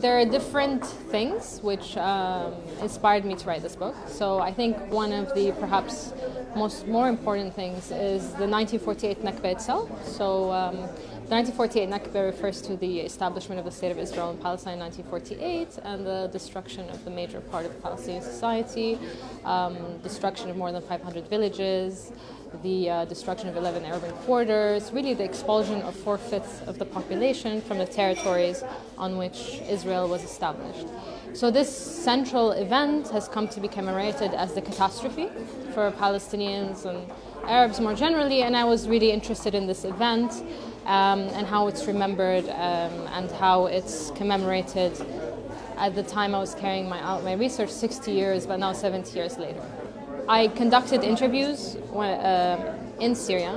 there are different things which inspired me to write this book. So I think one of the perhaps more important things is the 1948 Nakba itself. So the 1948 Nakba refers to the establishment of the State of Israel in Palestine in 1948 and the destruction of the major part of Palestinian society, destruction of more than 500 villages, the destruction of 11 urban quarters, really the expulsion of 4/5 of the population from the territories on which Israel was established. So this central event has come to be commemorated as the catastrophe for Palestinians and Arabs more generally, and I was really interested in this event and how it's remembered and how it's commemorated. At the time I was carrying my research 60 years, but now 70 years later. I conducted interviews in Syria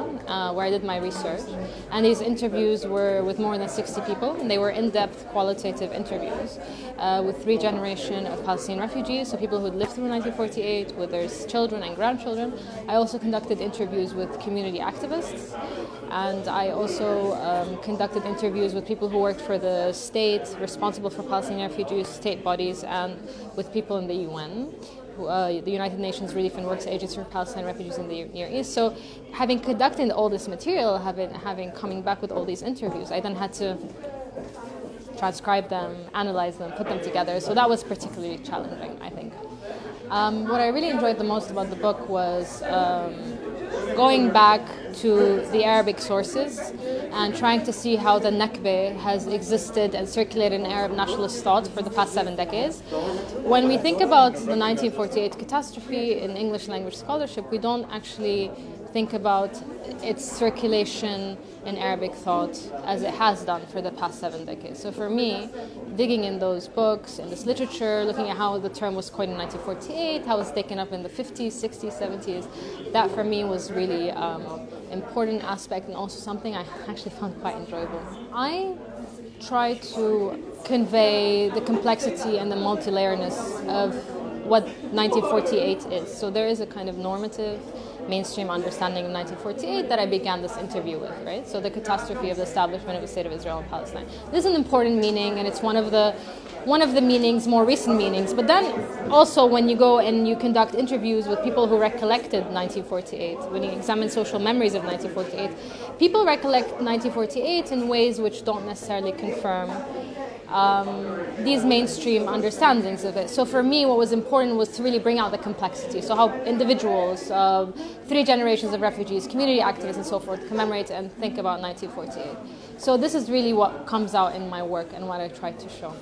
where I did my research, and these interviews were with more than 60 people, and they were in-depth qualitative interviews with 3 generations of Palestinian refugees, so people who had lived through 1948 with their children and grandchildren. I also conducted interviews with community activists, and I also conducted interviews with people who worked for the state responsible for Palestinian refugees, state bodies, and with people in the UN. The United Nations Relief and Works Agency for Palestinian Refugees in the Near East. So having conducted all this material, having coming back with all these interviews, I then had to transcribe them, analyze them, put them together. So that was particularly challenging, I think. What I really enjoyed the most about the book was going back to the Arabic sources and trying to see how the Nakba has existed and circulated in Arab nationalist thought for the past 7 decades. When we think about the 1948 catastrophe in English language scholarship, we don't actually think about its circulation in Arabic thought as it has done for the past 7 decades. So for me, digging in those books, in this literature, looking at how the term was coined in 1948, how it was taken up in the 50s, 60s, 70s, that for me was really important aspect and also something I actually found quite enjoyable. I try to convey the complexity and the multi-layerness of what 1948 is. So there is a kind of normative mainstream understanding of 1948 that I began this interview with, right? So the catastrophe of the establishment of the State of Israel in Palestine. This is an important meaning, and it's one of the meanings, more recent meanings. But then also when you go and you conduct interviews with people who recollected 1948, when you examine social memories of 1948, people recollect 1948 in ways which don't necessarily confirm these mainstream understandings of it. So for me, what was important was to really bring out the complexity. So how individuals, 3 generations of refugees, community activists and so forth commemorate and think about 1948. So this is really what comes out in my work and what I try to show.